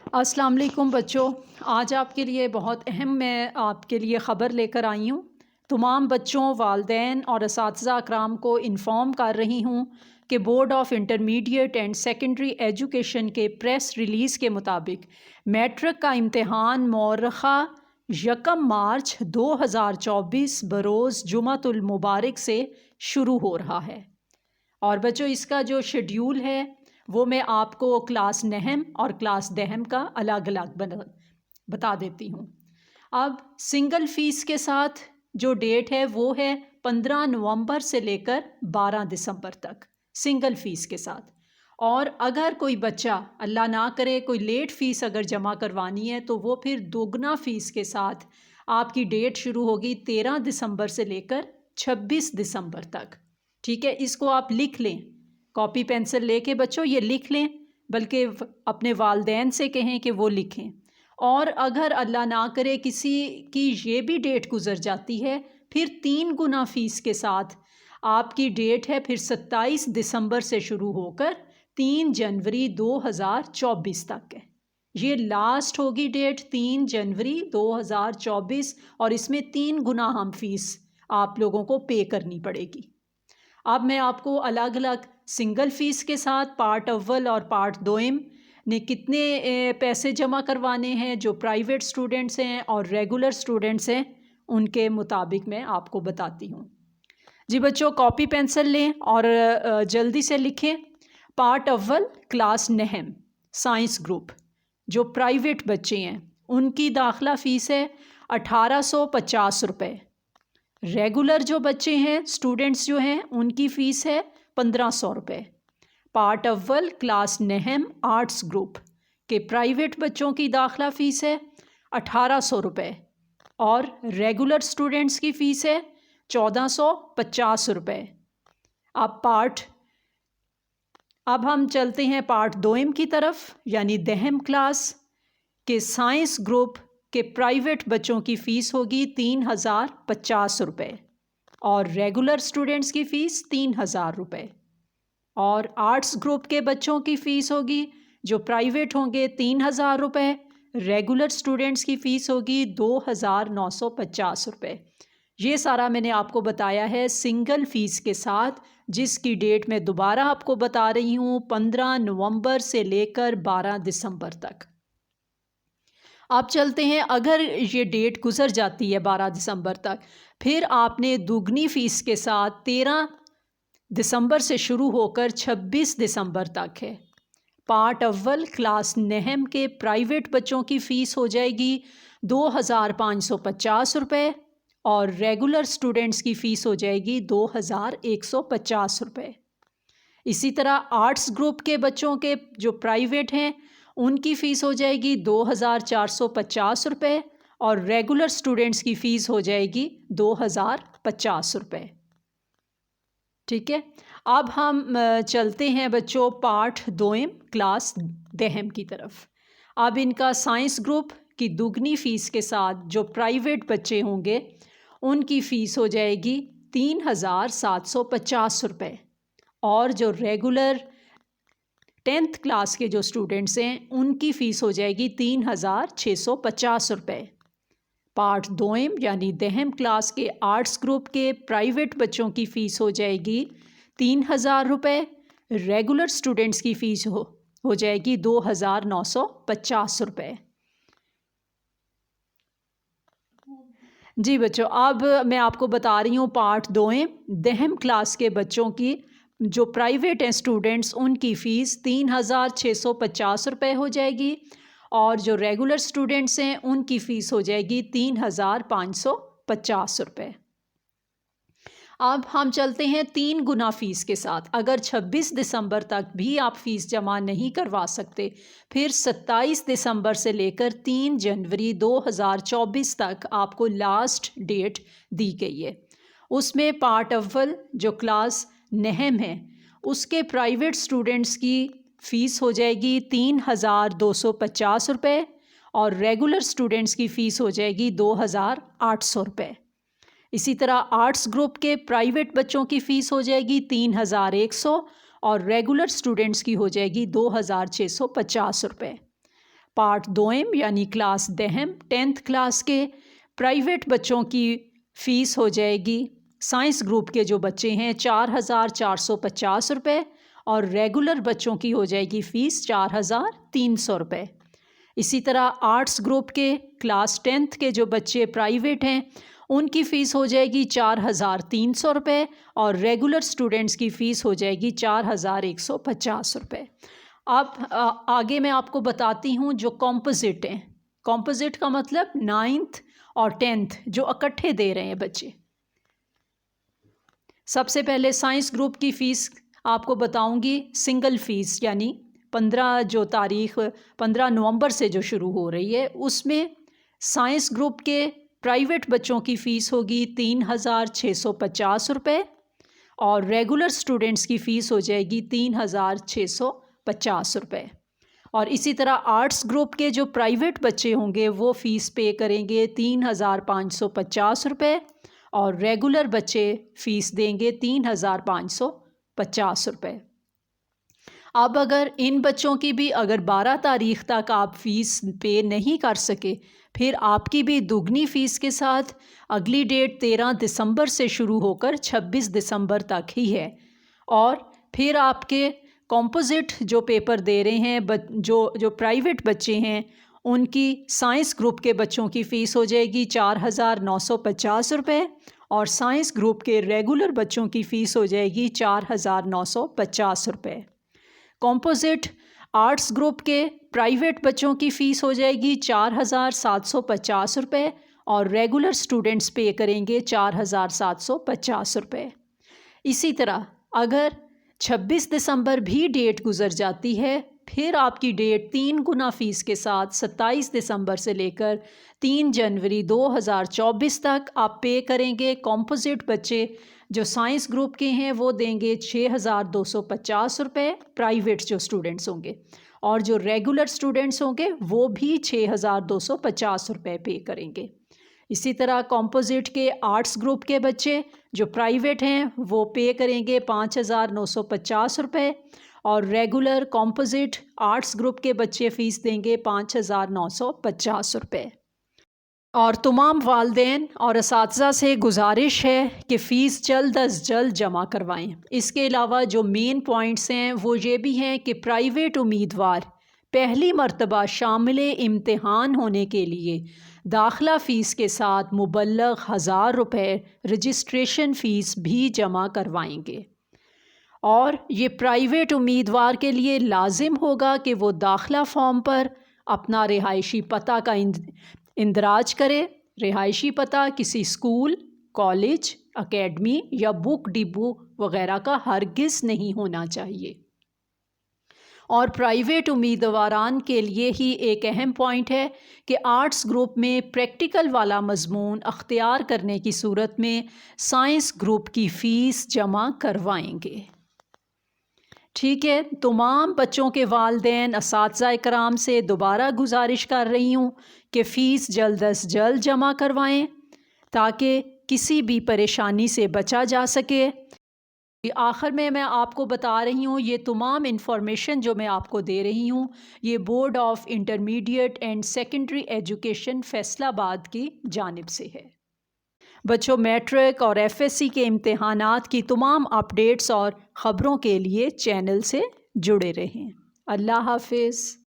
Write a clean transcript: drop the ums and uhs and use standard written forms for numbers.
अस्सलाम वालेकुम बच्चों। आज आपके लिए बहुत अहम मैं आपके लिए ख़बर लेकर आई हूँ। तमाम बच्चों, वालिदैन और असातिज़ा अकराम को इन्फॉर्म कर रही हूँ कि board of intermediate and secondary education के प्रेस रिलीज़ के मुताबिक मैट्रिक का इम्तहान मौरख़ा 1 मार्च 2024 बरोज़ जुमातुल मुबारक से शुरू हो रहा है। और बच्चों, इसका जो शेड्यूल है वो मैं आपको क्लास नहम और क्लास दहम का अलग अलग बता देती हूँ। अब सिंगल फ़ीस के साथ जो डेट है वो है 15 नवंबर से लेकर 12 दिसंबर तक, सिंगल फ़ीस के साथ। और अगर कोई बच्चा अल्लाह ना करे कोई लेट फ़ीस अगर जमा करवानी है तो वो फिर दोगुना फ़ीस के साथ आपकी डेट शुरू होगी 13 दिसंबर से लेकर 26 दिसंबर तक। ठीक है, इसको आप लिख लें, कॉपी पेंसिल लेके बच्चों ये लिख लें, बल्कि अपने वालिदैन से कहें कि वो लिखें। और अगर अल्लाह ना करे किसी की ये भी डेट गुज़र जाती है, फिर 3 गुना फ़ीस के साथ आपकी डेट है फिर 27 दिसंबर से शुरू होकर 3 जनवरी 2024 तक है। ये लास्ट होगी डेट 3 जनवरी 2024 और इसमें 3 गुना हम फ़ीस आप लोगों को पे करनी पड़ेगी। अब मैं आपको अलग अलग सिंगल फ़ीस के साथ पार्ट अव्वल और पार्ट दोइम ने कितने पैसे जमा करवाने हैं जो प्राइवेट स्टूडेंट्स हैं और रेगुलर स्टूडेंट्स हैं उनके मुताबिक मैं आपको बताती हूँ। जी बच्चों, कॉपी पेंसिल लें और जल्दी से लिखें। पार्ट अव्वल क्लास नहम साइंस ग्रुप, जो प्राइवेट बच्चे हैं उनकी दाखिला फ़ीस है 1850 रुपये। रेगुलर जो बच्चे हैं स्टूडेंट्स जो हैं उनकी फ़ीस है 1500 रुपये। पार्ट अव्वल क्लास नहम आर्ट्स ग्रुप के प्राइवेट बच्चों की दाखिला फ़ीस है 1800 रुपये और रेगुलर स्टूडेंट्स की फ़ीस है 1450 रुपये। अब हम चलते हैं पार्ट दोइम की तरफ, यानी दहम क्लास के साइंस ग्रुप के प्राइवेट बच्चों की फ़ीस होगी 3050 रुपये और रेगुलर स्टूडेंट्स की फ़ीस 3000 रुपये। और आर्ट्स ग्रुप के बच्चों की फ़ीस होगी जो प्राइवेट होंगे 3000 रुपये, रेगुलर स्टूडेंट्स की फ़ीस होगी 2950 रुपये। ये सारा मैंने आपको बताया है सिंगल फ़ीस के साथ, जिसकी डेट मैं दोबारा आपको बता रही हूँ 15 नवंबर से लेकर 12 दिसंबर तक। आप चलते हैं, अगर ये डेट गुज़र जाती है 12 दिसंबर तक, फिर आपने दुगनी फ़ीस के साथ 13 दिसंबर से शुरू होकर 26 दिसंबर तक है। पार्ट अव्वल क्लास नहम के प्राइवेट बच्चों की फ़ीस हो जाएगी 2550 रुपये और रेगुलर स्टूडेंट्स की फ़ीस हो जाएगी 2150 रुपये। इसी तरह आर्ट्स ग्रुप के बच्चों के जो प्राइवेट हैं उनकी फ़ीस हो जाएगी 2450 रुपये और रेगुलर स्टूडेंट्स की फ़ीस हो जाएगी 2050 रुपये। ठीक है, अब हम चलते हैं बच्चों पार्ट दोइम क्लास दहम की तरफ। अब इनका साइंस ग्रुप की दुगनी फ़ीस के साथ जो प्राइवेट बच्चे होंगे उनकी फ़ीस हो जाएगी 3750 रुपये और जो रेगुलर 10th क्लास के जो स्टूडेंट्स हैं उनकी फ़ीस हो जाएगी 3650 रुपये। पार्ट दोइम यानी दहम क्लास के आर्ट्स ग्रुप के प्राइवेट बच्चों की फ़ीस हो जाएगी 3000 रुपये, रेगुलर स्टूडेंट्स की फ़ीस हो जाएगी 2950 रुपये। जी बच्चों, अब मैं आपको बता रही हूँ पार्ट दोइम दहम क्लास के बच्चों की जो प्राइवेट हैं स्टूडेंट्स उनकी फ़ीस 3650 रुपये हो जाएगी और जो रेगुलर स्टूडेंट्स हैं उनकी फ़ीस हो जाएगी 3550 रुपये। अब हम चलते हैं 3 गुना फ़ीस के साथ। अगर 26 दिसंबर तक भी आप फ़ीस जमा नहीं करवा सकते, फिर 27 दिसंबर से लेकर 3 जनवरी 2024 तक आपको लास्ट डेट दी गई है। उसमें पार्ट अव्वल जो क्लास नहम है उसके प्राइवेट स्टूडेंट्स की फ़ीस हो जाएगी 3250 रुपये और रेगुलर स्टूडेंट्स की फ़ीस हो जाएगी 2800 रुपये। इसी तरह आर्ट्स ग्रुप के प्राइवेट बच्चों की फ़ीस हो जाएगी 3100 और रेगुलर स्टूडेंट्स की हो जाएगी 2650 रुपये। पार्ट दोम यानी क्लास दहम 10th क्लास के प्राइवेट बच्चों की फ़ीस हो जाएगी साइंस ग्रुप के जो बच्चे हैं 4,450 रुपये और रेगुलर बच्चों की हो जाएगी फ़ीस 4,300 रुपये। इसी तरह आर्ट्स ग्रुप के क्लास 10th के जो बच्चे प्राइवेट हैं उनकी फ़ीस हो जाएगी 4,300 रुपये और रेगुलर स्टूडेंट्स की फ़ीस हो जाएगी 4,150 रुपये। अब आगे मैं आपको बताती हूँ जो कॉम्पोजिट हैं। कॉम्पोजिट का मतलब 9th और 10th जो इकट्ठे दे रहे हैं बच्चे। सबसे पहले साइंस ग्रुप की फ़ीस आपको बताऊंगी सिंगल फ़ीस यानी 15 नवंबर से जो शुरू हो रही है उसमें साइंस ग्रुप के प्राइवेट बच्चों की फ़ीस होगी 3,650 रुपये और रेगुलर स्टूडेंट्स की फ़ीस हो जाएगी 3,650 रुपये। और इसी तरह आर्ट्स ग्रुप के जो प्राइवेट बच्चे होंगे वो फ़ीस पे करेंगे 3,550 रुपये और रेगुलर बच्चे फ़ीस देंगे 3,550 रुपये। अब अगर इन बच्चों की भी अगर 12 तारीख़ तक आप फ़ीस पे नहीं कर सके फिर आपकी भी दुगनी फ़ीस के साथ अगली डेट 13 दिसंबर से शुरू होकर 26 दिसंबर तक ही है। और फिर आपके कॉम्पोजिट जो पेपर दे रहे हैं जो प्राइवेट बच्चे हैं उनकी साइंस ग्रुप के बच्चों की फ़ीस हो जाएगी 4,950 रुपये और साइंस ग्रुप के रेगुलर बच्चों की फ़ीस हो जाएगी 4,950 रुपये। कॉम्पोजिट आर्ट्स ग्रुप के प्राइवेट बच्चों की फ़ीस हो जाएगी 4,750 रुपये और रेगुलर स्टूडेंट्स पे करेंगे 4,750 रुपये। इसी तरह अगर 26 दिसंबर भी डेट गुज़र जाती है फिर आपकी डेट 3 गुना फ़ीस के साथ 27 दिसंबर से लेकर 3 जनवरी 2024 तक आप पे करेंगे। कॉम्पोजिट बच्चे जो साइंस ग्रुप के हैं वो देंगे 6,250 रुपये प्राइवेट जो स्टूडेंट्स होंगे और जो रेगुलर स्टूडेंट्स होंगे वो भी 6,250 रुपये पे करेंगे। इसी तरह कॉम्पोजिट के आर्ट्स ग्रुप के बच्चे जो प्राइवेट हैं वो पे करेंगे 5,950 रुपये और रेगुलर कॉम्पोजिट आर्ट्स ग्रुप के बच्चे फ़ीस देंगे 5,950 रुपये। और तमाम वालिदैन और असातिज़ा से गुजारिश है कि फ़ीस जल्द अज़ जल्द जमा करवाएं। इसके अलावा जो मेन पॉइंट्स हैं वो ये भी हैं कि प्राइवेट उम्मीदवार पहली मर्तबा शामिल इम्तिहान होने के लिए दाखिला फ़ीस के साथ मुबल्लग 1,000 रुपये रजिस्ट्रेशन फ़ीस भी जमा करवाएंगे। और ये प्राइवेट उम्मीदवार के लिए लाजिम होगा कि वो दाखिला फ़ॉर्म पर अपना रिहायशी पता का इंदराज करे। रिहायशी पता किसी स्कूल, कॉलेज, एकेडमी या बुक डिपो वग़ैरह का हरगिज़ नहीं होना चाहिए। और प्राइवेट उम्मीदवारान के लिए ही एक अहम पॉइंट है कि आर्ट्स ग्रुप में प्रैक्टिकल वाला मज़मून अख्तियार करने की सूरत में साइंस ग्रुप की फ़ीस जमा करवाएंगे। ठीक है, तमाम बच्चों के वालिदैन असातिज़ा कराम से दोबारा गुजारिश कर रही हूँ कि फ़ीस जल्द अज़ जल्द जमा करवाएं ताकि किसी भी परेशानी से बचा जा सके। आखिर में मैं आपको बता रही हूँ ये तमाम इन्फॉर्मेशन जो मैं आपको दे रही हूँ ये board of intermediate and secondary education Faisalabad की जानिब से है। बच्चों, मैट्रिक और एफएससी के इम्तिहानात की तमाम अपडेट्स और ख़बरों के लिए चैनल से जुड़े रहें। अल्लाह हाफ़िज़।